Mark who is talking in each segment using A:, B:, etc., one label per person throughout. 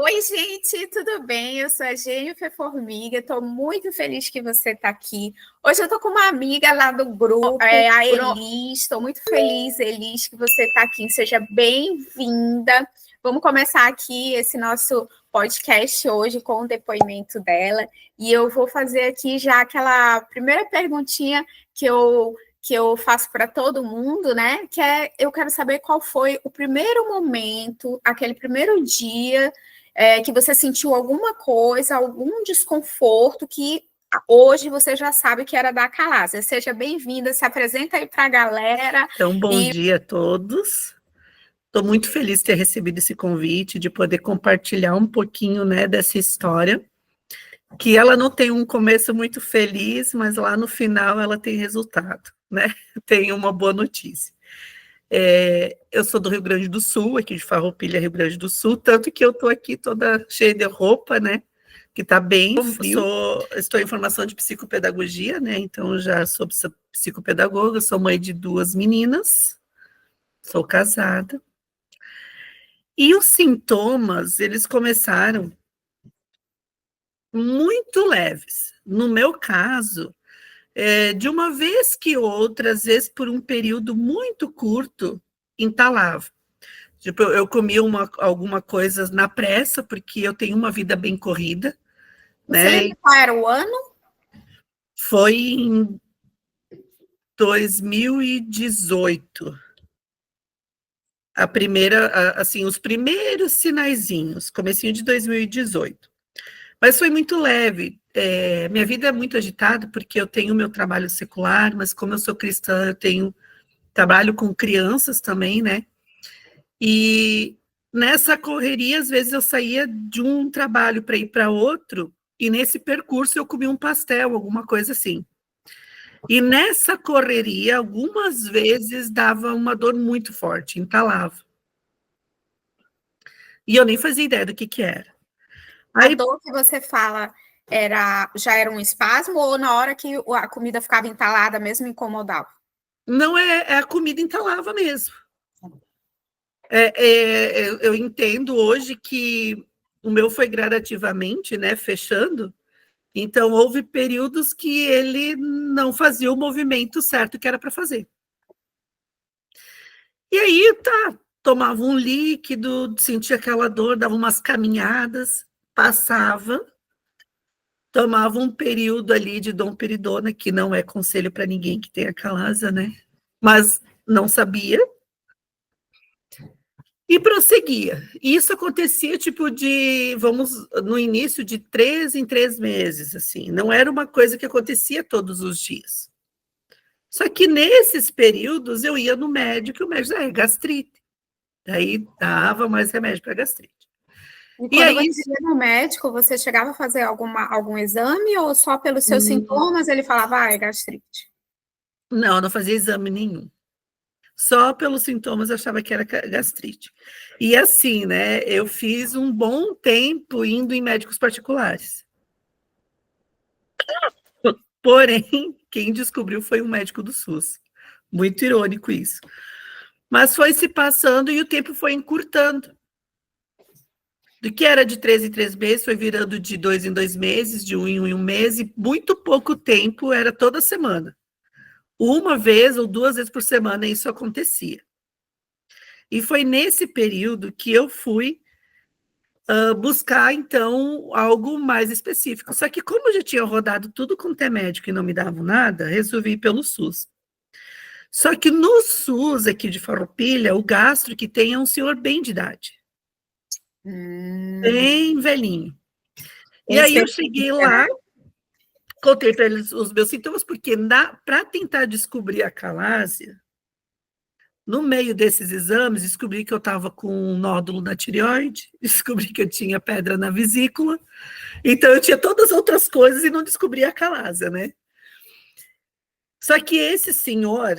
A: Oi, gente, tudo bem? Eu sou a Jennifer Formiga, estou muito feliz que você está aqui. Hoje eu estou com uma amiga lá do grupo, a Elis. Estou muito feliz, Elis, que você está aqui. Seja bem-vinda. Vamos começar aqui esse nosso podcast hoje com o depoimento dela. E eu vou fazer aqui já aquela primeira perguntinha que eu faço para todo mundo, né? Que é, eu quero saber qual foi o primeiro momento, aquele primeiro dia que você sentiu alguma coisa, algum desconforto que hoje você já sabe que era da Acalásia. Seja bem-vinda, se apresenta aí para a galera.
B: Então, bom dia a todos. Estou muito feliz de ter recebido esse convite, de poder compartilhar um pouquinho, né, dessa história, que ela não tem um começo muito feliz, mas lá no final ela tem resultado, né? Tem uma boa notícia. Eu sou do Rio Grande do Sul, aqui de Farroupilha, Rio Grande do Sul, tanto que eu estou aqui toda cheia de roupa, né? Que está bem frio. Estou em formação de psicopedagogia, né? Então já sou psicopedagoga, sou mãe de 2 meninas, sou casada. E os sintomas, eles começaram muito leves. No meu caso, de uma vez que outra, às vezes por um período muito curto, entalava. Tipo, eu comia alguma coisa na pressa, porque eu tenho uma vida bem corrida.
A: Você lembra qual era o ano?
B: Foi em 2018. A primeira, assim, os primeiros sinaizinhos, comecinho de 2018. Mas foi muito leve. Minha vida é muito agitada, porque eu tenho meu trabalho secular, mas como eu sou cristã, eu trabalho com crianças também, né? E nessa correria, às vezes eu saía de um trabalho para ir para outro, e nesse percurso eu comia um pastel, alguma coisa assim. E nessa correria, algumas vezes dava uma dor muito forte, entalava. E eu nem fazia ideia do que era.
A: A dor que você fala já era um espasmo ou na hora que a comida ficava entalada mesmo incomodava?
B: Não, a comida entalava mesmo. Eu entendo hoje que o meu foi gradativamente, né, fechando, então houve períodos que ele não fazia o movimento certo que era para fazer. E aí, tomava um líquido, sentia aquela dor, dava umas caminhadas, passava, tomava um período ali de domperidona, que não é conselho para ninguém que tenha Acalásia, né? Mas não sabia. E prosseguia. Isso acontecia no início de 3 em 3 meses, assim. Não era uma coisa que acontecia todos os dias. Só que nesses períodos eu ia no médico e o médico dizia, gastrite. Daí dava mais remédio para gastrite.
A: E quando você ia no médico, você chegava a fazer algum exame ou só pelos seus sintomas ele falava, é gastrite?
B: Não, eu não fazia exame nenhum. Só pelos sintomas eu achava que era gastrite. E assim, né, eu fiz um bom tempo indo em médicos particulares. Porém, quem descobriu foi um médico do SUS. Muito irônico isso. Mas foi se passando e o tempo foi encurtando. Do que era de 3 em 3 meses, foi virando de 2 em 2 meses, de 1 em 1 mês, e muito pouco tempo, era toda semana. Uma vez ou 2 vezes por semana isso acontecia. E foi nesse período que eu fui buscar, então, algo mais específico. Só que como eu já tinha rodado tudo com médico e não me davam nada, resolvi ir pelo SUS. Só que no SUS, aqui de Farroupilha, o gastro que tem é um senhor bem de idade. Bem velhinho. E aí eu cheguei lá, contei para eles os meus sintomas, porque para tentar descobrir a Acalásia, no meio desses exames, descobri que eu estava com um nódulo na tireoide, descobri que eu tinha pedra na vesícula, então eu tinha todas as outras coisas e não descobri a Acalásia, né? Só que esse senhor,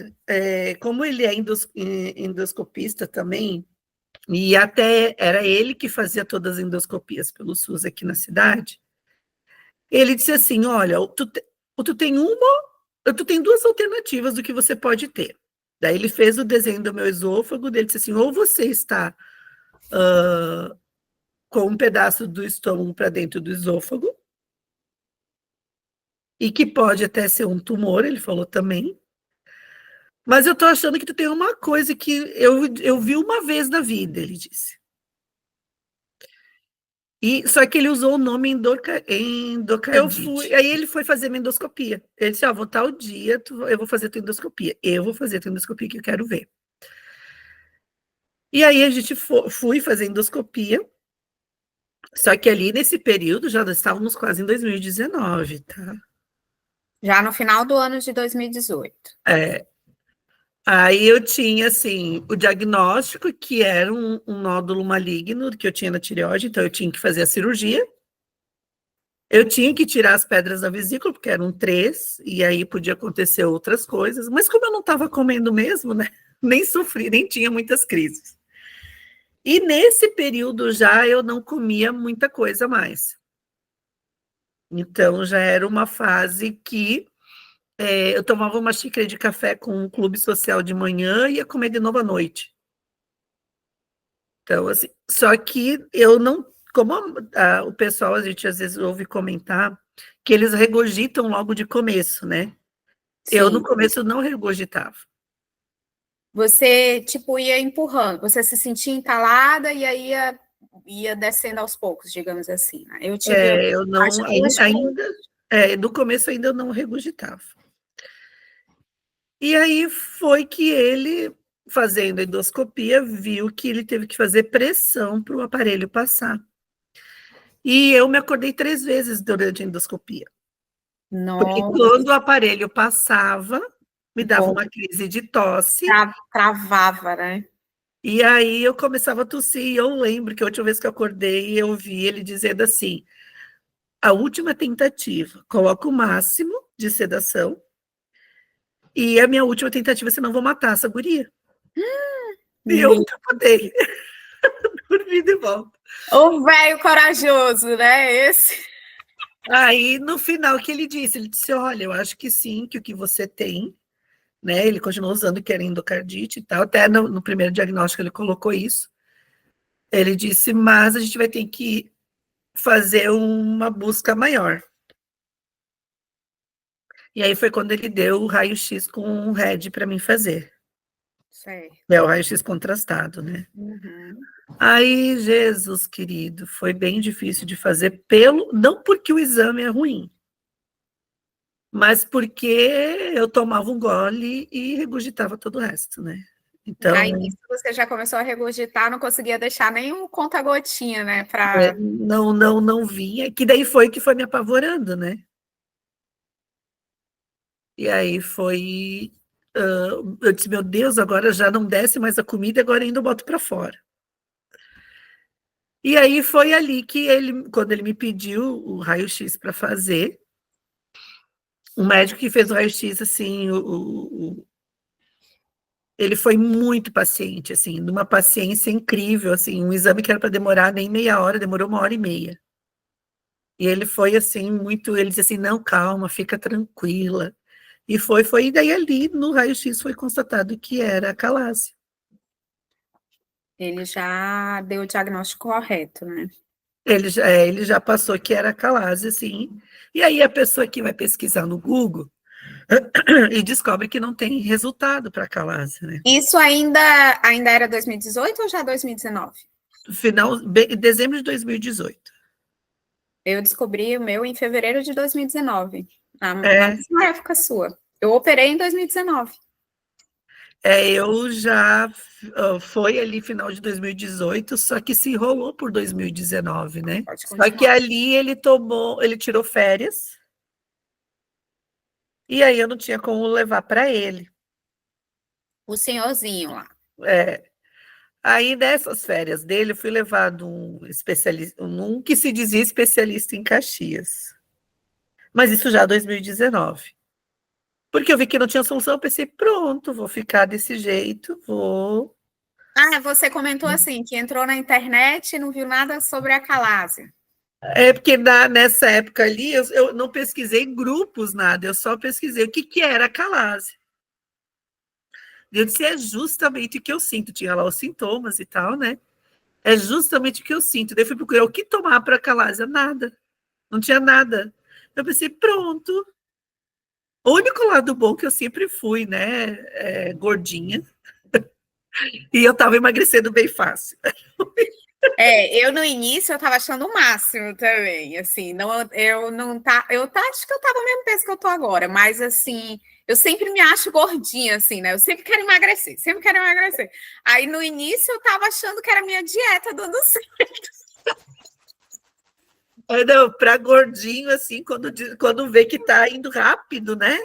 B: como ele é endoscopista também, e até era ele que fazia todas as endoscopias pelo SUS aqui na cidade, ele disse assim, olha, tu tem 2 alternativas do que você pode ter. Daí ele fez o desenho do meu esôfago, ele disse assim, ou você está com um pedaço do estômago para dentro do esôfago, e que pode até ser um tumor, ele falou também. Mas eu tô achando que tu tem uma coisa que eu vi uma vez na vida, ele disse. E, só que ele usou o nome endocardite. Aí ele foi fazer minha endoscopia. Ele disse, vou tal dia, eu vou fazer a tua endoscopia. Eu vou fazer a tua endoscopia que eu quero ver. E aí a gente fui fazer endoscopia, só que ali nesse período já estávamos quase em 2019, tá?
A: Já no final do ano de 2018.
B: Aí eu tinha, assim, o diagnóstico, que era um nódulo maligno que eu tinha na tireoide, então eu tinha que fazer a cirurgia. Eu tinha que tirar as pedras da vesícula, porque eram 3, e aí podia acontecer outras coisas. Mas como eu não estava comendo mesmo, né? Nem sofri, nem tinha muitas crises. E nesse período já eu não comia muita coisa mais. Então já era uma fase que eu tomava uma xícara de café com um clube social de manhã e ia comer de novo à noite. Então, assim, só que eu não, como o pessoal, a gente às vezes ouve comentar que eles regurgitam logo de começo, né?
A: Sim.
B: Eu no começo não regurgitava.
A: Você, tipo, ia empurrando, você se sentia entalada e aí ia descendo aos poucos, digamos assim. Né? Eu tive
B: Eu não, ainda, no começo ainda eu não regurgitava. E aí foi que ele, fazendo a endoscopia, viu que ele teve que fazer pressão para o aparelho passar. E eu me acordei 3 vezes durante a endoscopia.
A: Nossa.
B: Porque quando o aparelho passava, me dava uma crise de tosse.
A: Travava, né?
B: E aí eu começava a tossir. E eu lembro que a última vez que eu acordei, eu vi ele dizendo assim: a última tentativa, coloca o máximo de sedação. E a minha última tentativa, senão eu vou matar essa guria. E eu capotei. Dormi de volta.
A: O velho corajoso, né? Esse.
B: Aí, no final, que ele disse, olha, eu acho que sim, que o que você tem, né? Ele continuou usando que era endocardite e tal, até no primeiro diagnóstico ele colocou isso. Ele disse, mas a gente vai ter que fazer uma busca maior. E aí foi quando ele deu o raio-x com um RED para mim fazer.
A: Certo.
B: O raio-x contrastado, né?
A: Uhum.
B: Aí, Jesus querido, foi bem difícil de fazer, não porque o exame é ruim, mas porque eu tomava um gole e regurgitava todo o resto, né? Então,
A: Aí nisso você já começou a regurgitar, não conseguia deixar nem um conta-gotinha, né?
B: não vinha, que daí foi que foi me apavorando, né? E aí foi, eu disse, meu Deus, agora já não desce mais a comida, agora ainda eu boto para fora. E aí foi ali que ele, quando ele me pediu o raio-x para fazer, o médico que fez o raio-x, assim, ele foi muito paciente, assim, numa paciência incrível, assim, um exame que era para demorar nem meia hora, demorou 1h30. E ele foi, assim, muito, ele disse assim, não, calma, fica tranquila. E foi, e daí ali, no raio-x, foi constatado que era acalásia.
A: Ele já deu o diagnóstico correto, né?
B: Ele já passou que era acalásia, assim. E aí a pessoa que vai pesquisar no Google e descobre que não tem resultado para acalásia, né?
A: Isso ainda era 2018 ou já 2019?
B: Dezembro de 2018.
A: Eu descobri o meu em fevereiro de 2019, na
B: É.
A: mesma época sua. Eu operei em 2019.
B: Eu já foi ali final de 2018, só que se enrolou por 2019, né? Só que ali ele tirou férias, e aí eu não tinha como levar para ele.
A: O senhorzinho lá.
B: Aí nessas férias dele, eu fui levado um especialista, um que se dizia especialista em Caxias. Mas isso já em 2019. Porque eu vi que não tinha solução, eu pensei, pronto, vou ficar desse jeito, vou.
A: Você comentou assim, que entrou na internet e não viu nada sobre a acalásia.
B: Porque nessa época ali, eu não pesquisei grupos, nada, eu só pesquisei o que era acalásia. Eu disse, é justamente o que eu sinto, tinha lá os sintomas e tal, né? É justamente o que eu sinto. Daí eu fui procurar o que tomar para acalásia. Nada. Não tinha nada. Eu pensei, pronto. O único lado bom que eu sempre fui, né, gordinha. E eu estava emagrecendo bem fácil.
A: Eu no início eu tava achando o máximo também, assim, não, eu não tá, acho que eu tava no mesmo peso que eu tô agora, mas assim, eu sempre me acho gordinha, assim, né? Eu sempre quero emagrecer, sempre quero emagrecer. Aí no início eu tava achando que era a minha dieta dando certo.
B: Não, para gordinho, assim, quando vê que tá indo rápido, né?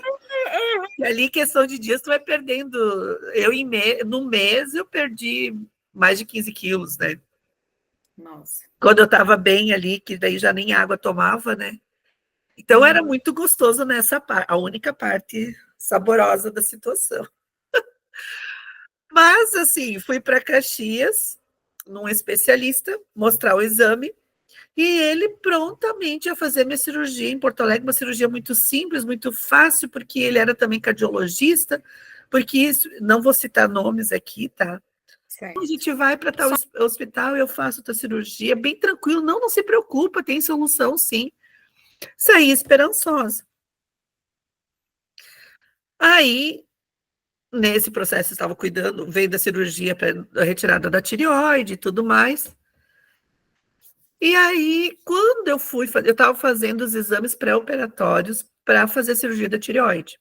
B: E ali, em questão de dias, tu vai perdendo. No mês, eu perdi mais de 15 quilos, né?
A: Nossa.
B: Quando eu estava bem ali, que daí já nem água tomava, né? Então era muito gostoso nessa parte, a única parte saborosa da situação. Mas, assim, fui para Caxias, num especialista, mostrar o exame, e ele prontamente ia fazer minha cirurgia em Porto Alegre, uma cirurgia muito simples, muito fácil, porque ele era também cardiologista, porque isso, não vou citar nomes aqui, tá?
A: Certo.
B: A gente vai para tal hospital, eu faço tua cirurgia, bem tranquilo, não se preocupa, tem solução sim. Saí esperançosa. Aí, nesse processo, estava cuidando, veio da cirurgia para a retirada da tireoide e tudo mais. E aí, quando eu fui, eu estava fazendo os exames pré-operatórios para fazer a cirurgia da tireoide.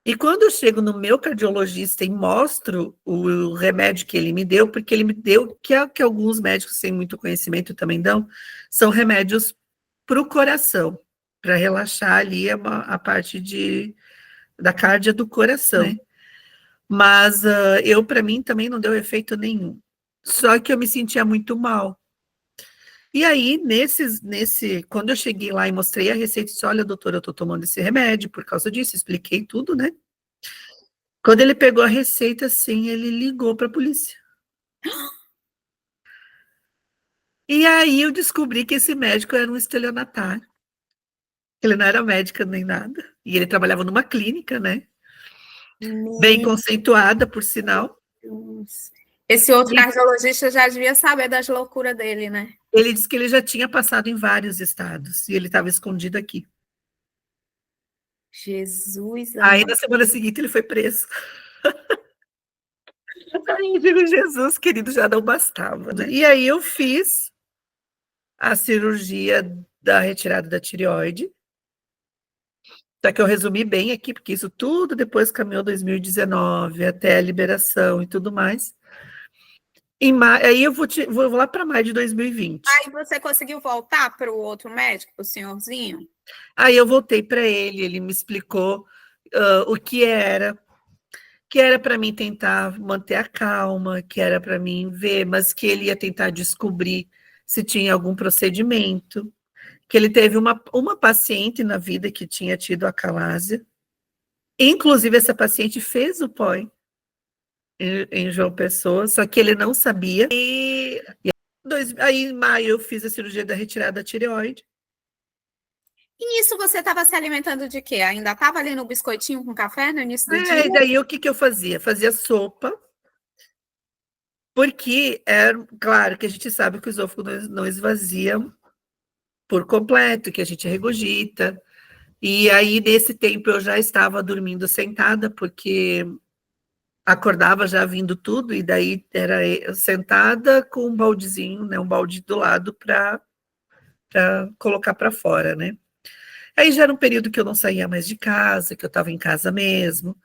B: E quando eu chego no meu cardiologista e mostro o remédio que ele me deu, porque ele me deu, que é o que alguns médicos sem muito conhecimento também dão, são remédios para o coração, para relaxar ali a parte da cárdia do coração, né? Mas para mim, também não deu efeito nenhum. Só que eu me sentia muito mal. E aí, quando eu cheguei lá e mostrei a receita, disse, olha, doutor, eu estou tomando esse remédio por causa disso, expliquei tudo, né? Quando ele pegou a receita, assim, ele ligou para a polícia. E aí eu descobri que esse médico era um estelionatário. Ele não era médico nem nada. E ele trabalhava numa clínica, né? Bem conceituada, por sinal.
A: Esse outro cardiologista já devia saber das loucuras dele, né?
B: Ele disse que ele já tinha passado em vários estados e ele estava escondido aqui.
A: Jesus.
B: Aí na semana seguinte ele foi preso. Aí eu digo, Jesus, querido, já não bastava, né? E aí eu fiz a cirurgia da retirada da tireoide. Só que eu resumi bem aqui, porque isso tudo depois caminhou 2019, até a liberação e tudo mais. Aí eu vou lá para maio de 2020.
A: Aí você conseguiu voltar para o outro médico, para o senhorzinho?
B: Aí eu voltei para ele me explicou o que era para mim tentar manter a calma, que era para mim ver, mas que ele ia tentar descobrir se tinha algum procedimento, que ele teve uma paciente na vida que tinha tido acalásia. Inclusive, essa paciente fez o POI em João Pessoa, só que ele não sabia. Aí, em maio, eu fiz a cirurgia da retirada da tireoide.
A: E isso você estava se alimentando de quê? Ainda estava ali no biscoitinho com café no início do dia?
B: E daí, o que eu fazia? Fazia sopa, porque, claro, que a gente sabe que o esôfago não esvazia por completo, que a gente regurgita. E aí, nesse tempo, eu já estava dormindo sentada, porque acordava já vindo tudo, e daí era sentada com um baldezinho, né, um balde do lado para colocar para fora, né? Aí já era um período que eu não saía mais de casa, que eu estava em casa mesmo.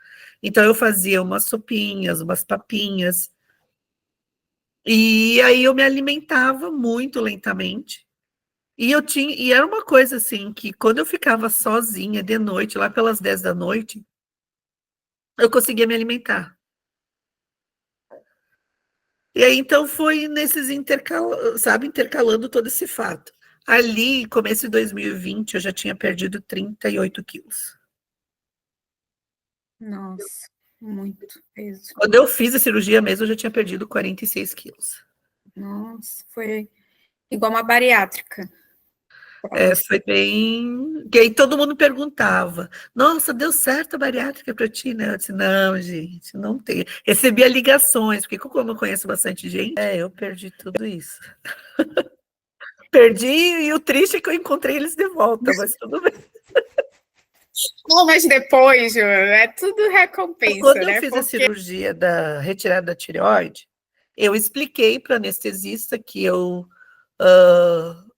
B: Então eu fazia umas sopinhas, umas papinhas. E aí eu me alimentava muito lentamente. E era uma coisa assim que quando eu ficava sozinha de noite, lá pelas 10 da noite, eu conseguia me alimentar. E aí, então, foi nesses intercalando todo esse fato. Ali, começo de 2020, eu já tinha perdido 38 quilos.
A: Nossa, muito peso.
B: Quando eu fiz a cirurgia mesmo, eu já tinha perdido 46 quilos.
A: Nossa, foi igual uma bariátrica.
B: Foi bem... E aí todo mundo perguntava, nossa, deu certo a bariátrica para ti, né? Eu disse, não, gente, não tem. Recebia ligações, porque como eu conheço bastante gente, eu perdi tudo isso. Perdi, e o triste é que eu encontrei eles de volta, mas tudo bem.
A: Não, mas depois, Ju, é tudo recompensa,
B: Quando eu
A: né?
B: fiz a cirurgia da retirada da tireoide, eu expliquei para o anestesista que eu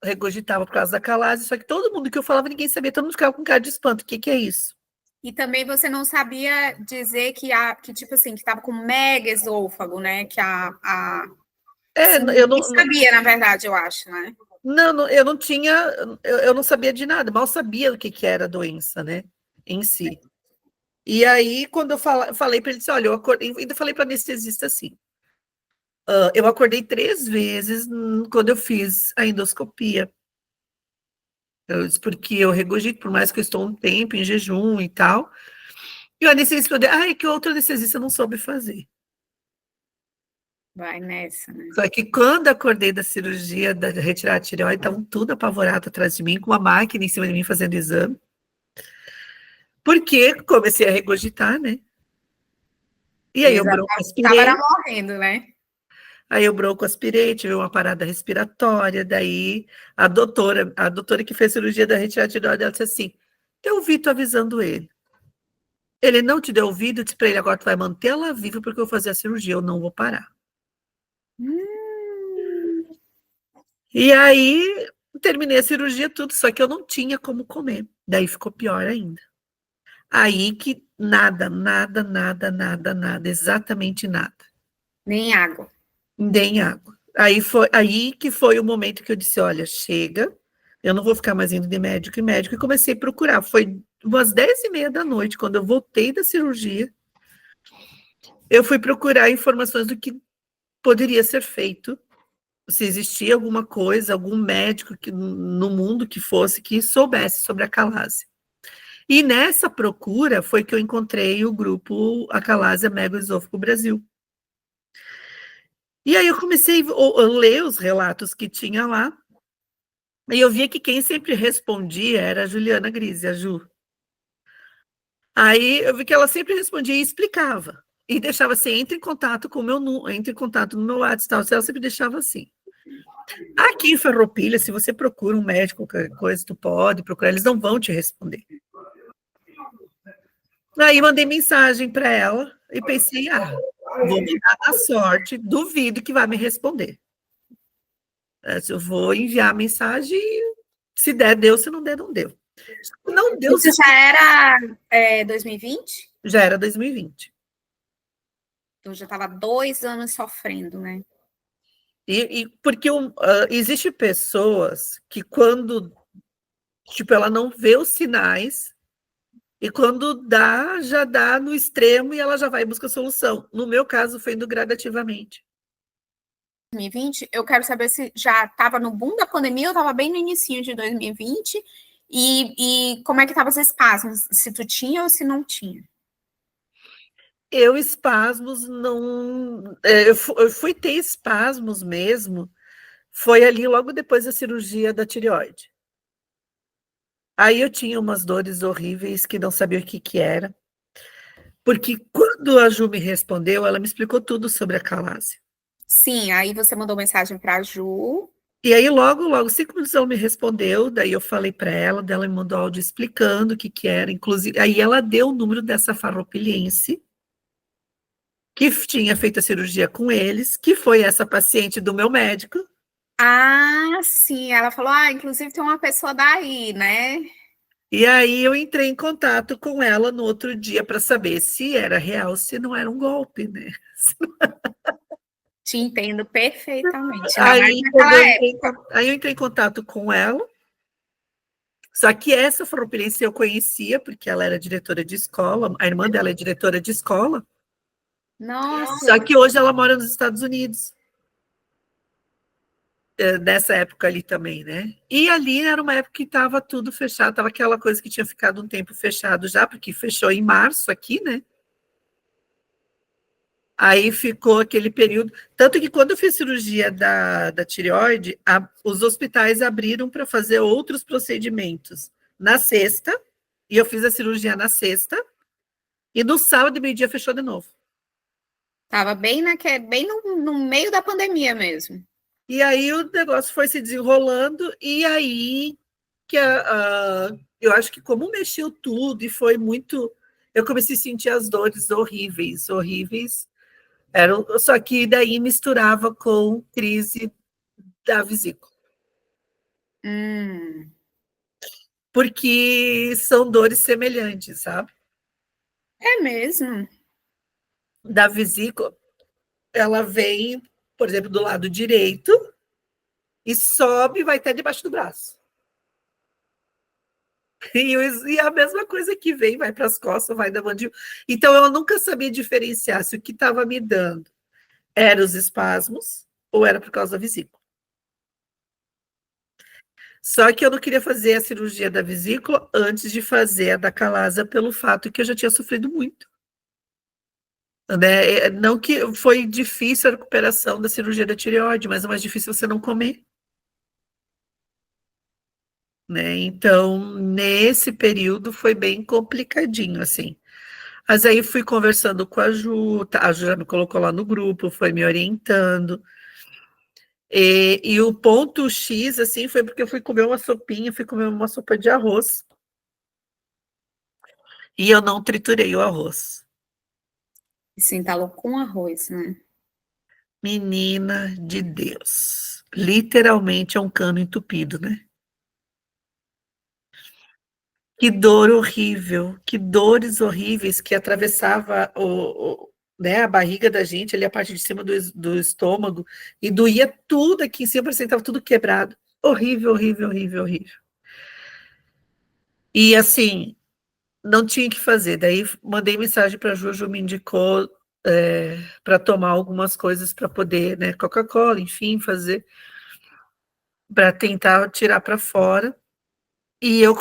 B: regurgitava por causa da calase, só que todo mundo que eu falava, ninguém sabia, todo mundo ficava com cara de espanto. O que é isso?
A: E também você não sabia dizer que tipo assim, que estava com mega esôfago, né? Que
B: Eu
A: não sabia, na verdade, eu acho, né?
B: Não, eu não tinha, eu não sabia de nada, mal sabia o que era a doença, né, em si. E aí, quando eu falei para ele, disse, olha, eu acordei, ainda falei para o anestesista assim, eu acordei 3 vezes quando eu fiz a endoscopia. Eu disse, porque eu regurgito, por mais que eu estou um tempo em jejum e tal. E o anestesista falou, é que o outro anestesista não soube fazer.
A: Vai nessa, né?
B: Só que quando acordei da cirurgia, da retirada de tireoide, estavam tudo apavorado atrás de mim, com uma máquina em cima de mim fazendo exame. Porque comecei a regurgitar, né? E aí eu
A: Estava
B: broncoaspirei.
A: morrendo, né?
B: Aí eu broncoaspirei, tive uma parada respiratória. Daí a doutora que fez cirurgia da retirada de tireoide, ela disse assim: eu vi tu avisando ele. Ele não te deu ouvido, eu disse para ele: agora tu vai manter ela viva porque eu vou fazer a cirurgia, eu não vou parar. E aí terminei a cirurgia, tudo, só que eu não tinha como comer. Daí ficou pior ainda. Aí que nada, nada, nada, nada, nada, exatamente nada.
A: Nem água.
B: Nem água. Aí que foi o momento que eu disse, olha, chega, eu não vou ficar mais indo de médico em médico, e comecei a procurar. Foi umas 10h30 da noite, quando eu voltei da cirurgia, eu fui procurar informações do que poderia ser feito, se existia alguma coisa, algum médico no mundo que fosse, que soubesse sobre a calásia. E nessa procura foi que eu encontrei o grupo Acalásia Megaesôfago Brasil. E aí eu comecei a ler os relatos que tinha lá, e eu via que quem sempre respondia era a Juliana Grise, a Ju. Aí eu vi que ela sempre respondia e explicava. E deixava assim, entre em contato no meu WhatsApp, ela sempre deixava assim. Aqui em Farroupilha, se você procura um médico, qualquer coisa, tu pode procurar, eles não vão te responder. Aí mandei mensagem para ela e pensei, vou mandar a sorte, duvido que vai me responder. Eu vou enviar a mensagem, se der, deu, se não der, não deu. Não deu.
A: Isso já era 2020?
B: Já era 2020.
A: Eu já estava 2 anos sofrendo, né?
B: Porque existe pessoas que quando, tipo, ela não vê os sinais, e quando dá, já dá no extremo e ela já vai buscar solução. No meu caso, foi indo gradativamente.
A: 2020, eu quero saber se já estava no boom da pandemia ou estava bem no início de 2020 e como é que estavam os espasmos, se tu tinha ou se não tinha.
B: Espasmos não... Eu fui ter espasmos mesmo, foi ali logo depois da cirurgia da tireoide. Aí eu tinha umas dores horríveis que não sabia o que era, porque quando a Ju me respondeu, ela me explicou tudo sobre a calásia.
A: Sim, aí você mandou mensagem para a Ju.
B: E aí, logo, 5 minutos ela me respondeu, daí eu falei para ela, daí ela me mandou áudio explicando o que era, inclusive, aí ela deu o número dessa farroupilhense, que tinha feito a cirurgia com eles, que foi essa paciente do meu médico.
A: Ah, sim, ela falou, inclusive tem uma pessoa daí, né?
B: E aí eu entrei em contato com ela no outro dia para saber se era real, se não era um golpe, né?
A: Te entendo perfeitamente, ainda mais
B: Aí,
A: naquela época.
B: aí eu entrei em contato com ela, só que essa farroupilhense eu conhecia, porque ela era diretora de escola, a irmã dela é diretora de escola,
A: Nossa.
B: só que hoje ela mora nos Estados Unidos, nessa época ali também, né? E ali era uma época que estava tudo fechado, estava aquela coisa que tinha ficado um tempo fechado já, porque fechou em março aqui, né? Aí ficou aquele período. Tanto que quando eu fiz cirurgia da tireoide, os hospitais abriram para fazer outros procedimentos na sexta, e eu fiz a cirurgia na sexta, e no sábado, meio-dia, fechou de novo.
A: Tava bem no meio da pandemia mesmo.
B: E aí o negócio foi se desenrolando, e aí que eu acho que como mexeu tudo e foi muito. Eu comecei a sentir as dores horríveis, horríveis. Só que daí misturava com crise da vesícula. Porque são dores semelhantes, sabe?
A: É mesmo?
B: Da vesícula, ela vem, por exemplo, do lado direito e sobe e vai até debaixo do braço. E a mesma coisa que vem, vai para as costas, vai da mandíbula. Então, eu nunca sabia diferenciar se o que estava me dando era os espasmos ou era por causa da vesícula. Só que eu não queria fazer a cirurgia da vesícula antes de fazer a da calasa, pelo fato que eu já tinha sofrido muito. Né? Não que foi difícil a recuperação da cirurgia da tireoide, mas é mais difícil você não comer. Né? Então, nesse período foi bem complicadinho, assim. Mas aí fui conversando com a Ju já me colocou lá no grupo, foi me orientando. E o ponto X, assim, foi porque eu fui comer uma sopinha, fui comer uma sopa de arroz. E eu não triturei o arroz.
A: Se entalou com arroz, né?
B: Menina de Deus. Literalmente é um cano entupido, né? Que dor horrível, que dores horríveis que atravessava né, a barriga da gente, ali a parte de cima do estômago, e doía tudo aqui em cima, parecia que estava tudo quebrado. Horrível, horrível, horrível, horrível. E assim, não tinha o que fazer. Daí mandei mensagem para a Juju, me indicou para tomar algumas coisas para poder, né, Coca-Cola, enfim, fazer, para tentar tirar para fora. E eu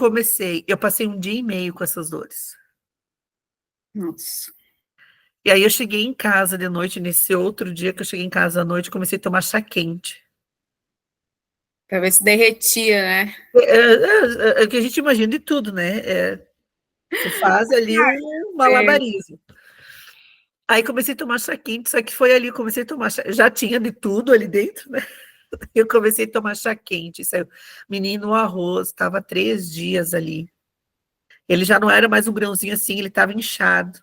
B: passei um dia e meio com essas dores.
A: Nossa.
B: E aí eu cheguei em casa de noite, nesse outro dia que eu cheguei em casa à noite, comecei a tomar chá quente.
A: Pra ver se derretia, né?
B: É o que a gente imagina de tudo, né? Tu faz ali um
A: É.
B: malabarismo. Aí comecei a tomar chá quente, só que foi ali, eu comecei a tomar chá, já tinha de tudo ali dentro, né? Eu comecei a tomar chá quente, saiu. Menino, o arroz, estava 3 dias ali. Ele já não era mais um grãozinho assim, ele estava inchado.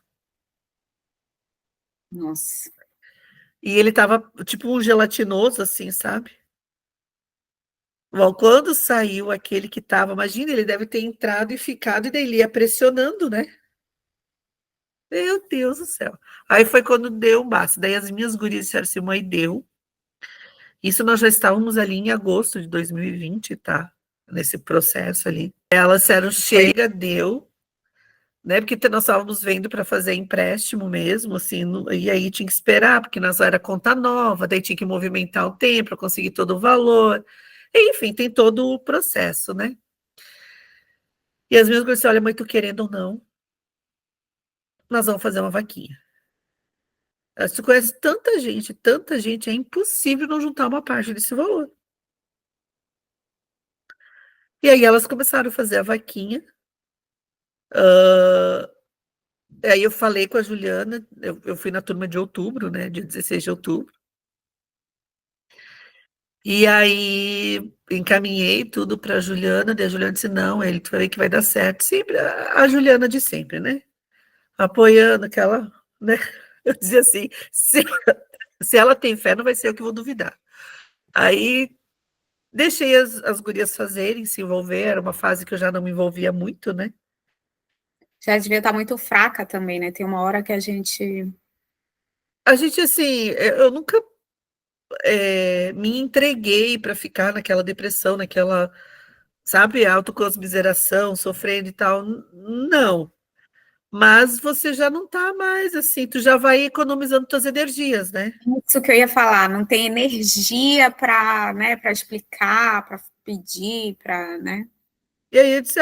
A: Nossa.
B: E ele estava tipo um gelatinoso assim, sabe? Bom, quando saiu aquele que estava, imagina, ele deve ter entrado e ficado, e daí ele ia pressionando, né? Meu Deus do céu. Aí foi quando deu um basta. Daí as minhas gurias disseram assim, mãe, deu. Isso nós já estávamos ali em agosto de 2020, tá? Nesse processo ali. Elas disseram, chega, deu. Né? Porque nós estávamos vendo para fazer empréstimo mesmo, assim, e aí tinha que esperar, porque nós era conta nova, daí tinha que movimentar o tempo para conseguir todo o valor. Enfim, tem todo o processo, né? E as minhas coisas, olha, mãe, tu querendo ou não, nós vamos fazer uma vaquinha. Tu conhece tanta gente, é impossível não juntar uma parte desse valor. E aí elas começaram a fazer a vaquinha. Aí eu falei com a Juliana, eu fui na turma de outubro, né, dia 16 de outubro. E aí encaminhei tudo para a Juliana, daí a Juliana disse, não, ele tu vai ver que vai dar certo. Sempre a Juliana de sempre, né? Apoiando aquela, né? Eu dizia assim, se ela tem fé, não vai ser eu que vou duvidar. Aí deixei as gurias fazerem, se envolver, era uma fase que eu já não me envolvia muito, né?
A: Já devia estar muito fraca também, né? Tem uma hora que a gente.
B: A gente, assim, eu nunca me entreguei para ficar naquela depressão, naquela, sabe, autocomiseração, sofrendo e tal. Não. Mas você já não tá mais assim, tu já vai economizando tuas energias, né?
A: Isso que eu ia falar, não tem energia para, né, para explicar, para pedir, para, né?
B: E aí eu disse,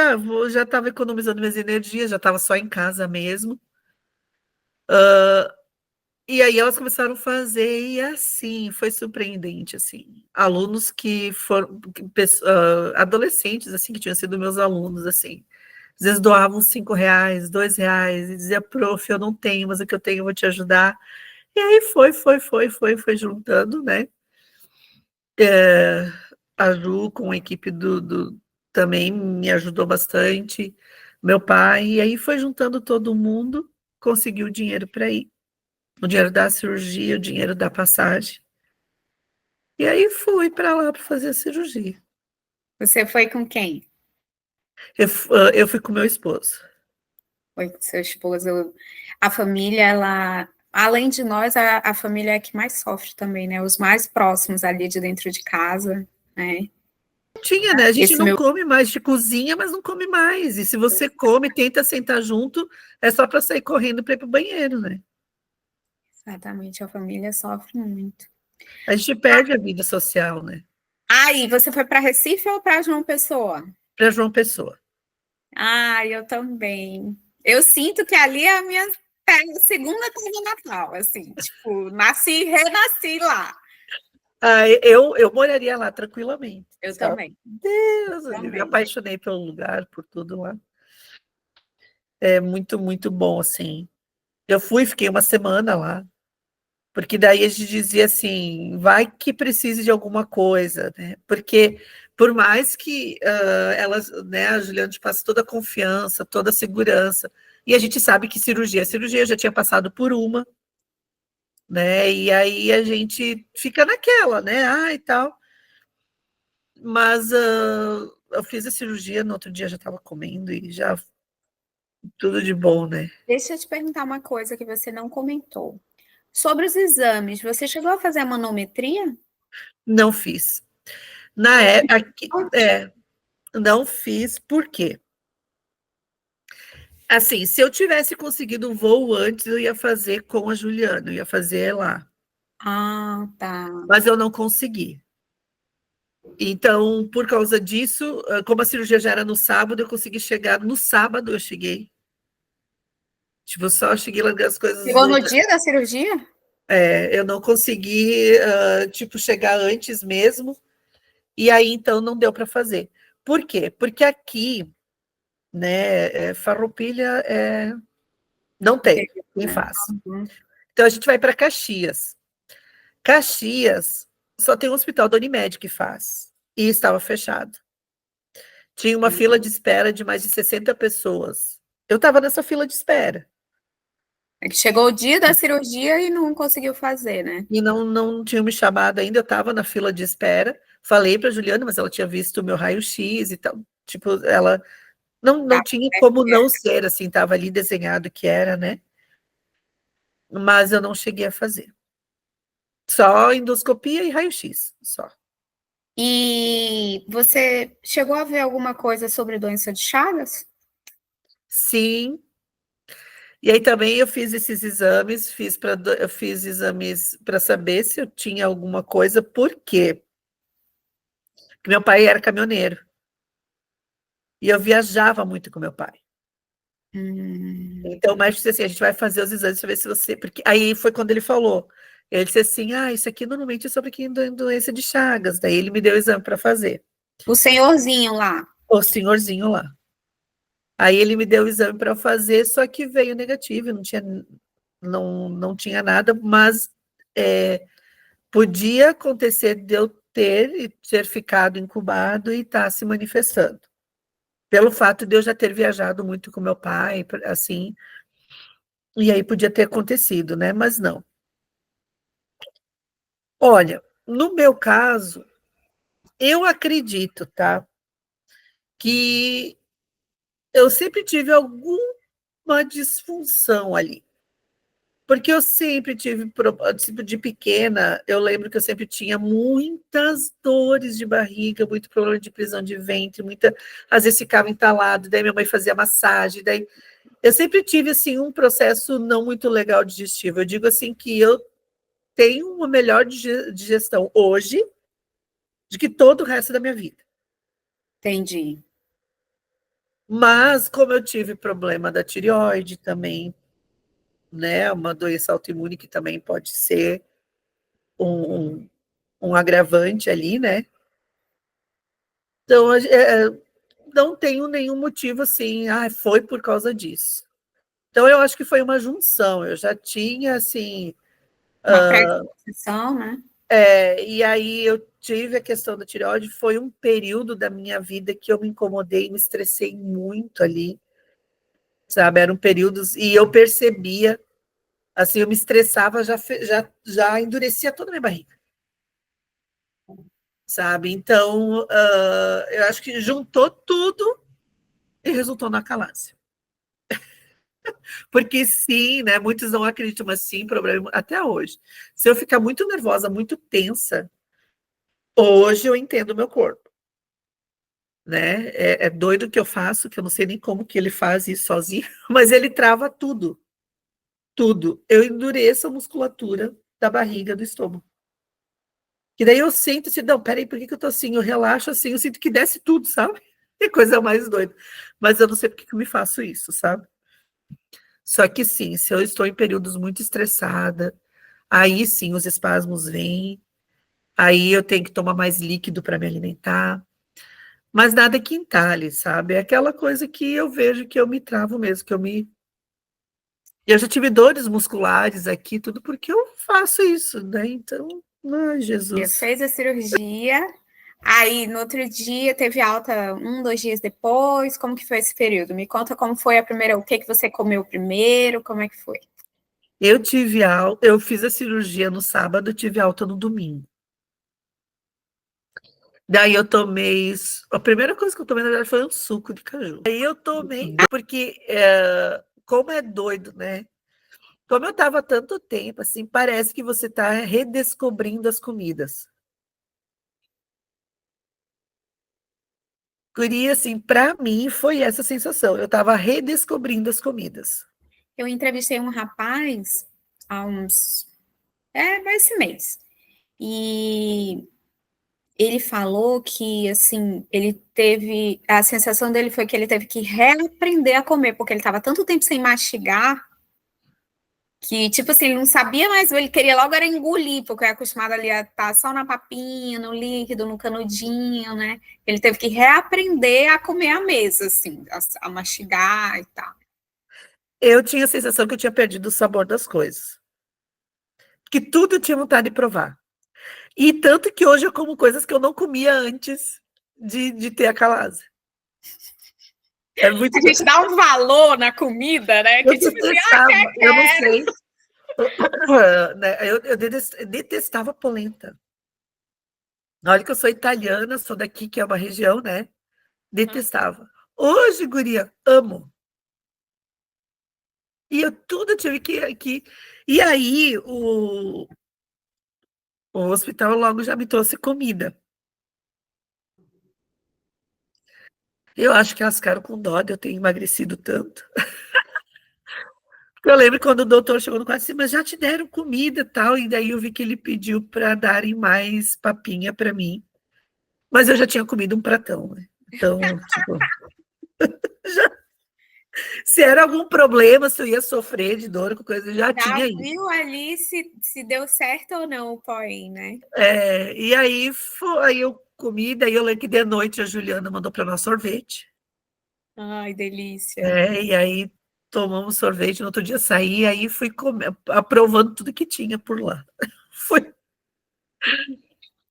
B: já estava economizando minhas energias, já estava só em casa mesmo. E aí elas começaram a fazer, e assim, foi surpreendente, assim. Alunos que foram, adolescentes, assim, que tinham sido meus alunos, assim. Às vezes doavam R$ 5, R$ 2, e dizia, prof, eu não tenho, mas o que eu tenho eu vou te ajudar. E aí foi juntando, né? A Ju com a equipe também me ajudou bastante, meu pai, e aí foi juntando todo mundo, conseguiu o dinheiro para ir. O dinheiro da cirurgia, o dinheiro da passagem. E aí fui para lá para fazer a cirurgia.
A: Você foi com quem?
B: Eu fui com meu esposo.
A: Foi com seu esposo. A família, ela, além de nós, a família é a que mais sofre também, né? Os mais próximos ali de dentro de casa, né?
B: Tinha, né? A gente
A: Esse
B: não
A: meu.
B: come mais de cozinha, mas não come mais. E se você come, tenta sentar junto, é só para sair correndo para ir para o banheiro, né?
A: Exatamente, a família sofre muito.
B: A gente perde a vida social, né?
A: Aí, você foi para Recife ou para João Pessoa?
B: Para João Pessoa.
A: Ah, eu também. Eu sinto que ali é a minha segunda casa natal, assim, tipo, nasci e renasci lá.
B: Ah, eu moraria lá tranquilamente,
A: Eu
B: sabe?
A: também,
B: Deus, eu me
A: também.
B: apaixonei pelo lugar, por tudo lá. É muito, muito bom, assim. Eu fui, fiquei uma semana lá, porque daí a gente dizia assim, vai que precise de alguma coisa, né? Porque por mais que elas, né, a Juliana te passa toda a confiança, toda a segurança, e a gente sabe que cirurgia eu já tinha passado por uma, né? E aí a gente fica naquela, né? Ah, e tal. Mas eu fiz a cirurgia, no outro dia já estava comendo e já tudo de bom, né?
A: Deixa eu te perguntar uma coisa que você não comentou. Sobre os exames, você chegou a fazer a manometria?
B: Não fiz. Na época, não fiz, por quê? Assim, se eu tivesse conseguido um voo antes, eu ia fazer com a Juliana, eu ia fazer lá.
A: Ah, tá.
B: Mas eu não consegui. Então, por causa disso, como a cirurgia já era no sábado, eu consegui chegar. No sábado eu cheguei. Tipo, só cheguei largar as coisas.
A: Chegou no dia da cirurgia?
B: Eu não consegui, tipo, chegar antes mesmo. E aí, então, não deu para fazer. Por quê? Porque aqui, né, Farroupilha não tem quem
A: Né?
B: faz.
A: Uhum.
B: Então, a gente vai para Caxias. Caxias só tem um hospital da Unimed que faz. E estava fechado. Tinha uma fila de espera de mais de 60 pessoas. Eu estava nessa fila de espera.
A: É que chegou o dia da cirurgia e não conseguiu fazer, né?
B: E não tinham me chamado ainda, eu estava na fila de espera. Falei para a Juliana, mas ela tinha visto o meu raio-x e tal. Tipo, ela não
A: Tá,
B: tinha como não ser, assim, estava ali desenhado que era, né? Mas eu não cheguei a fazer. Só endoscopia e raio-x, só.
A: E você chegou a ver alguma coisa sobre doença de Chagas?
B: Sim. E aí também eu fiz esses exames, eu fiz exames para saber se eu tinha alguma coisa, por quê? Porque meu pai era caminhoneiro. E eu viajava muito com meu pai.
A: Hum.
B: Então o médico disse assim: a gente vai fazer os exames para ver se você. Porque aí foi quando ele falou. Ele disse assim: ah, isso aqui normalmente é sobre quem tem doença de Chagas. Daí ele me deu o exame para fazer.
A: O senhorzinho lá.
B: O senhorzinho lá. Aí ele me deu o exame para fazer, só que veio negativo, não tinha nada, mas podia acontecer de eu ter ficado incubado e estar se manifestando. Pelo fato de eu já ter viajado muito com meu pai, assim, e aí podia ter acontecido, né? Mas não. Olha, no meu caso, eu acredito, tá? Que eu sempre tive alguma disfunção ali. Porque eu sempre tive, tipo, de pequena, eu lembro que eu sempre tinha muitas dores de barriga, muito problema de prisão de ventre, às vezes ficava entalado, daí minha mãe fazia massagem, daí eu sempre tive, assim, um processo não muito legal digestivo. Eu digo, assim, que eu tenho uma melhor digestão hoje do que todo o resto da minha vida.
A: Entendi.
B: Mas, como eu tive problema da tireoide também, né? Uma doença autoimune que também pode ser um agravante ali, né? Então, não tenho nenhum motivo assim, foi por causa disso. Então, eu acho que foi uma junção. Eu já tinha, assim...
A: Uma predisposição, né?
B: E aí eu tive a questão da tireoide, foi um período da minha vida que eu me incomodei, me estressei muito ali, sabe? Eram períodos, e eu percebia, assim, eu me estressava, já endurecia toda a minha barriga, sabe? Então, eu acho que juntou tudo e resultou na calásia. Porque sim, né? Muitos não acreditam, mas sim, problema até hoje. Se eu ficar muito nervosa, muito tensa, hoje eu entendo o meu corpo, né? É doido o que eu faço, que eu não sei nem como que ele faz isso sozinho, mas ele trava tudo, tudo. Eu endureço a musculatura da barriga, do estômago. Que daí eu sinto assim, não, peraí, por que eu tô assim? Eu relaxo assim, eu sinto que desce tudo, sabe? Que coisa mais doida. Mas eu não sei por que eu me faço isso, sabe? Só que sim, se eu estou em períodos muito estressada, aí sim os espasmos vêm, aí eu tenho que tomar mais líquido para me alimentar, mas nada que entalhe, sabe? É aquela coisa que eu vejo que eu me travo mesmo, que eu me. Eu já tive dores musculares aqui, tudo porque eu faço isso, né? Então, ai, Jesus.
A: Fez a cirurgia, aí no outro dia teve alta 2 dias depois. Como que foi esse período? Me conta como foi a primeira, o que você comeu primeiro, como é que foi?
B: Eu fiz a cirurgia no sábado, tive alta no domingo. Daí eu tomei. A primeira coisa que eu tomei, na verdade, foi um suco de caju. Aí eu tomei, porque, como é doido, né? Como eu estava há tanto tempo, assim, parece que você está redescobrindo as comidas. Guria, assim, para mim foi essa sensação. Eu estava redescobrindo as comidas.
A: Eu entrevistei um rapaz há esse mês. E ele falou que, assim, ele teve, a sensação dele foi que ele teve que reaprender a comer, porque ele estava tanto tempo sem mastigar, que, tipo assim, ele não sabia mais, ele queria logo era engolir, porque é acostumado ali a estar só na papinha, no líquido, no canudinho, né? Ele teve que reaprender a comer à mesa, assim, a mastigar e tal.
B: Eu tinha a sensação que eu tinha perdido o sabor das coisas. Que tudo eu tinha vontade de provar. E tanto que hoje eu como coisas que eu não comia antes de ter a calase. É muito.
A: A gente dá um valor na comida, né?
B: Eu
A: Que tipo assim,
B: detestava, eu não
A: quero.
B: sei. Né, eu detestava polenta. Olha que eu sou italiana, sou daqui, que é uma região, né? Detestava. Hoje, guria, amo. E eu tudo tive que... E aí, o hospital logo já me trouxe comida. Eu acho que elas ficaram com dó de eu ter emagrecido tanto. Eu lembro quando o doutor chegou no quarto e disse, mas já te deram comida e tal, e daí eu vi que ele pediu para darem mais papinha para mim. Mas eu já tinha comido um pratão, né? Então, tipo, se era algum problema, se eu ia sofrer de dor, coisa, eu já
A: Já
B: tinha ido.
A: viu ali se deu certo ou não o POEM, né?
B: E aí, aí eu comi, daí eu lembro que de noite a Juliana mandou para nós sorvete.
A: Ai, delícia.
B: E aí tomamos sorvete, no outro dia saí, aí fui aprovando tudo que tinha por lá. Fui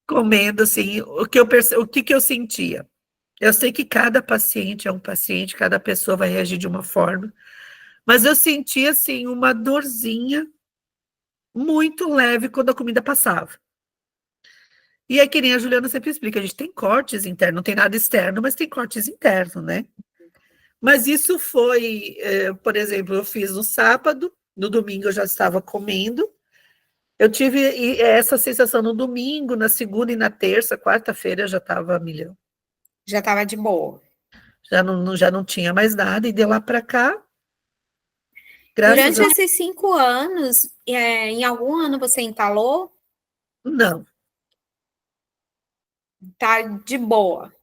B: comendo, assim, o que eu sentia. Eu sei que cada paciente é um paciente, cada pessoa vai reagir de uma forma, mas eu sentia, assim, uma dorzinha muito leve quando a comida passava. E é que nem a Juliana sempre explica, a gente tem cortes internos, não tem nada externo, mas tem cortes internos, né? Mas isso foi, por exemplo, eu fiz no sábado, no domingo eu já estava comendo, eu tive essa sensação no domingo, na segunda e na terça, quarta-feira eu já estava a milhão.
A: Já estava de boa.
B: Já não tinha mais nada, e de lá para cá, graças
A: Durante
B: a
A: esses 5 anos, em algum ano você entalou?
B: Não,
A: Tá de boa.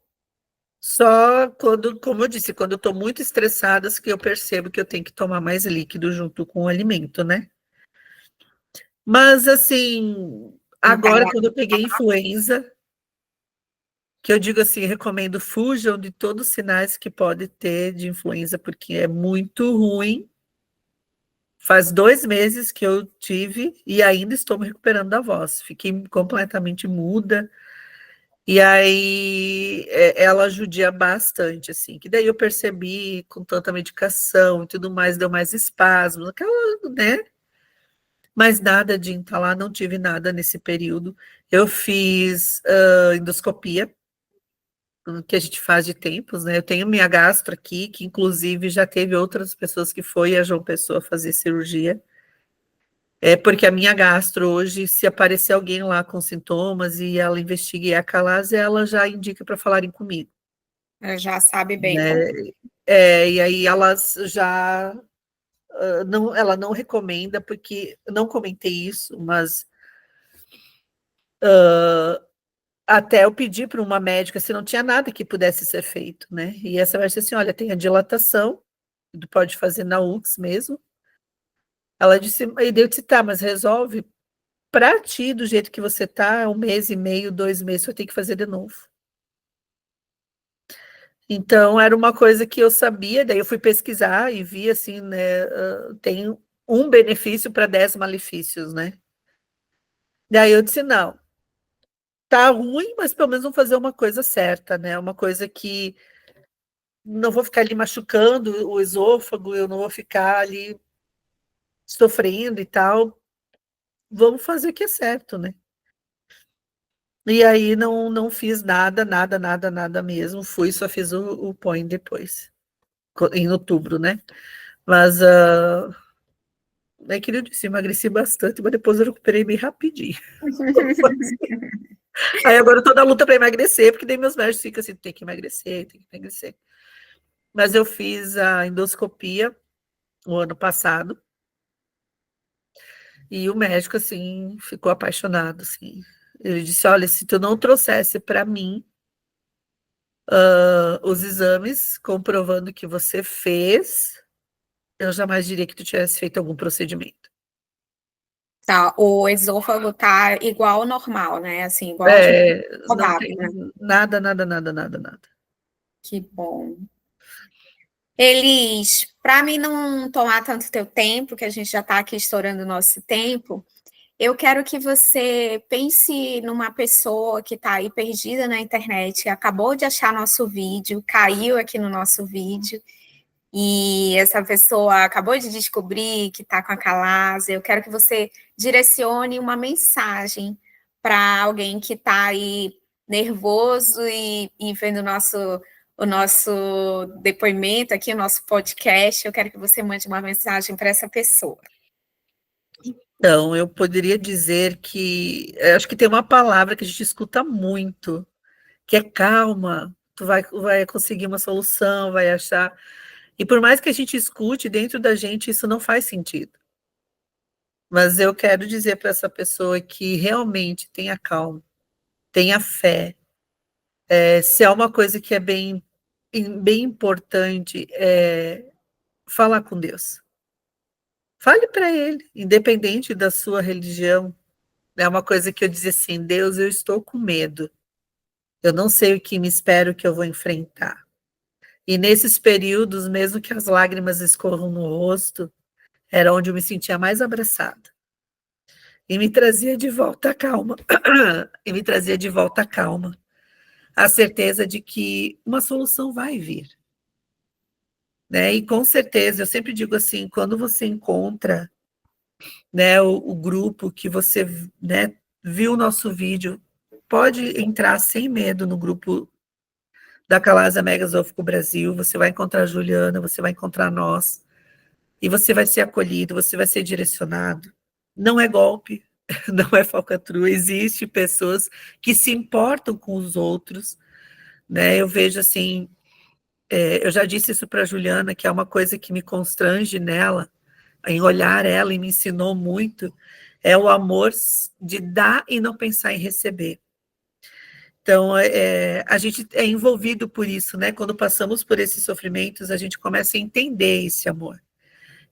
B: Só quando, como eu disse, quando eu estou muito estressada, que eu percebo que eu tenho que tomar mais líquido junto com o alimento, né? Mas, assim, agora, quando eu peguei influenza, que eu digo assim, recomendo fujam de todos os sinais que pode ter de influenza, porque é muito ruim. Faz 2 meses que eu tive e ainda estou me recuperando da voz. Fiquei completamente muda. E aí ela judia bastante, assim. Que daí eu percebi, com tanta medicação e tudo mais, deu mais espasmos, aquela, né? Mas nada de entalar, não tive nada nesse período. Eu fiz endoscopia, que a gente faz de tempos, né? Eu tenho minha gastro aqui, que inclusive já teve outras pessoas que foi a João Pessoa fazer cirurgia. É porque a minha gastro hoje, se aparecer alguém lá com sintomas e ela investigue e é a Calase, ela já indica para falarem comigo.
A: Já sabe bem
B: Né?
A: como.
B: E aí elas já não, ela não recomenda, porque não comentei isso, mas até eu pedi para uma médica se não tinha nada que pudesse ser feito, né? E essa vai dizer assim: olha, tem a dilatação, tu pode fazer na UX mesmo. Ela disse, e eu disse, tá, mas resolve para ti, do jeito que você tá, 1 mês e meio, 2 meses, você tem que fazer de novo. Então, era uma coisa que eu sabia, daí eu fui pesquisar e vi assim, né, tem um benefício para 10 malefícios, né? Daí eu disse, não, tá ruim, mas pelo menos vamos fazer uma coisa certa, né? Uma coisa que não vou ficar ali machucando o esôfago, eu não vou ficar ali sofrendo e tal. Vamos fazer o que é certo, né? E aí não fiz nada, nada, nada, nada mesmo. Fui, só fiz o point depois, em outubro, né? Mas é que eu disse, emagreci bastante, mas depois eu recuperei bem rapidinho. Aí agora eu tô na luta para emagrecer, porque daí meus médicos ficam assim, tem que emagrecer, tem que emagrecer. Mas eu fiz a endoscopia o ano passado, e o médico, assim, ficou apaixonado, assim. Ele disse, olha, se tu não trouxesse para mim os exames comprovando que você fez, eu jamais diria que tu tivesse feito algum procedimento.
A: Tá, o esôfago tá igual ao normal, né? Assim, igual a gente
B: Não
A: saudável,
B: tem
A: né?
B: nada, nada, nada, nada, nada.
A: Que bom. Elis, para mim não tomar tanto teu tempo, que a gente já está aqui estourando o nosso tempo, eu quero que você pense numa pessoa que está aí perdida na internet, acabou de achar nosso vídeo, caiu aqui no nosso vídeo, e essa pessoa acabou de descobrir que está com a Calase. Eu quero que você direcione uma mensagem para alguém que está aí nervoso e vendo o nosso depoimento aqui, o nosso podcast. Eu quero que você mande uma mensagem para essa pessoa.
B: Então, eu poderia dizer que acho que tem uma palavra que a gente escuta muito, que é calma, tu vai conseguir uma solução, vai achar. E por mais que a gente escute, dentro da gente isso não faz sentido. Mas eu quero dizer para essa pessoa que realmente tenha calma, tenha fé. Se é uma coisa que é bem importante, falar com Deus. Fale para Ele, independente da sua religião. É uma coisa que eu dizia assim, Deus, eu estou com medo. Eu não sei o que me espera, o que eu vou enfrentar. E nesses períodos, mesmo que as lágrimas escorram no rosto, era onde eu me sentia mais abraçada. E me trazia de volta a calma. E me trazia de volta a calma. A certeza de que uma solução vai vir. Né? E com certeza, eu sempre digo assim, quando você encontra, né, o grupo que você, né, viu o nosso vídeo, pode entrar sem medo no grupo da Calasa Megasófico Brasil, você vai encontrar a Juliana, você vai encontrar nós, e você vai ser acolhido, você vai ser direcionado. Não é golpe, não é falcatrua, existe pessoas que se importam com os outros, né? Eu vejo assim, eu já disse isso para a Juliana, que é uma coisa que me constrange nela, em olhar ela e me ensinou muito, é o amor de dar e não pensar em receber. Então, a gente é envolvido por isso, né? Quando passamos por esses sofrimentos, a gente começa a entender esse amor.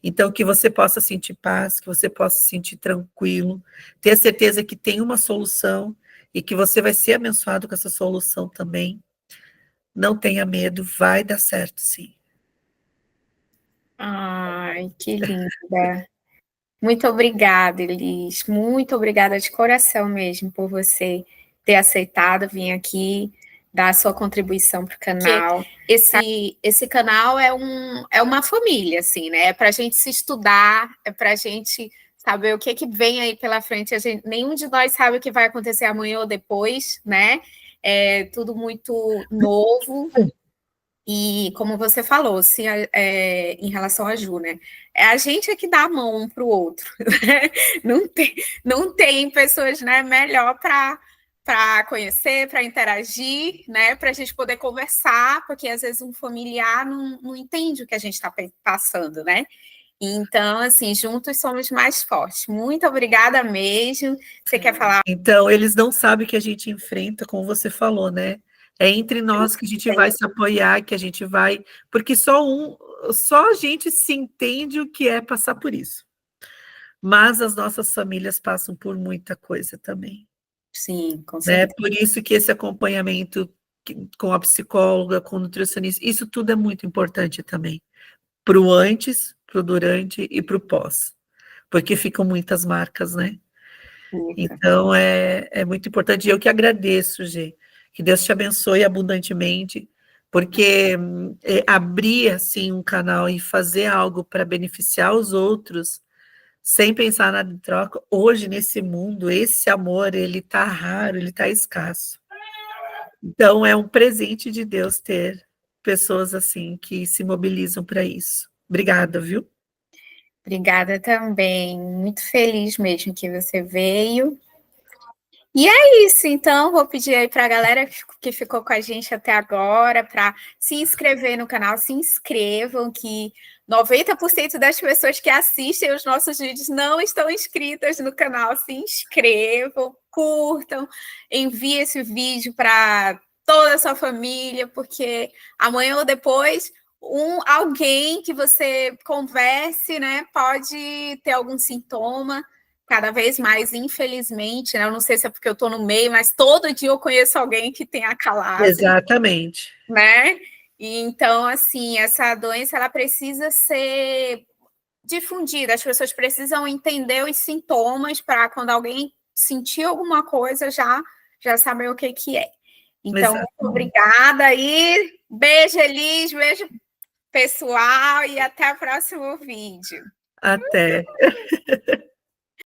B: Então, que você possa sentir paz, que você possa sentir tranquilo, ter a certeza que tem uma solução e que você vai ser abençoado com essa solução também. Não tenha medo, vai dar certo, sim.
A: Ai, que linda. Muito obrigada, Elis. Muito obrigada de coração mesmo por você ter aceitado vir aqui dar a sua contribuição para o canal. Esse canal é uma família, assim, né? É para a gente se estudar, é para a gente saber o que vem aí pela frente. Nenhum de nós sabe o que vai acontecer amanhã ou depois, né? É tudo muito novo. E como você falou, em relação a Ju, né? É a gente que dá a mão um para o outro. Né? Não tem pessoas, né, melhor para conhecer, para interagir, né? Para a gente poder conversar, porque às vezes um familiar não entende o que a gente está passando, né? Então, assim, juntos somos mais fortes. Muito obrigada mesmo. Você quer falar?
B: Então, eles não sabem que a gente enfrenta, como você falou, né? É entre nós que a gente vai se apoiar, que a gente vai. Porque só a gente se entende o que é passar por isso. Mas as nossas famílias passam por muita coisa também.
A: Sim, com
B: Né?
A: certeza.
B: Por isso que esse acompanhamento com a psicóloga, com o nutricionista, isso tudo é muito importante também. Para o antes, para o durante e para o pós. Porque ficam muitas marcas, né? Então, é muito importante. E eu que agradeço, Gê. Que Deus te abençoe abundantemente, porque abrir, assim, um canal e fazer algo para beneficiar os outros, sem pensar nada em troca, hoje, nesse mundo, esse amor, ele está raro, ele está escasso. Então, é um presente de Deus ter pessoas assim, que se mobilizam para isso. Obrigada, viu?
A: Obrigada também. Muito feliz mesmo que você veio. E é isso, então, vou pedir aí para a galera que ficou com a gente até agora para se inscrever no canal, se inscrevam, que 90% das pessoas que assistem os nossos vídeos não estão inscritas no canal, se inscrevam, curtam, enviem esse vídeo para toda a sua família, porque amanhã ou depois alguém que você converse, né, pode ter algum sintoma. Cada vez mais, infelizmente, né? Eu não sei se é porque eu estou no meio, mas todo dia eu conheço alguém que tem a calase.
B: Exatamente.
A: Né? E então, assim, essa doença ela precisa ser difundida, as pessoas precisam entender os sintomas para quando alguém sentir alguma coisa já saber o que é. Então, muito obrigada e beijo, Elis, beijo pessoal e até o próximo vídeo.
B: Até.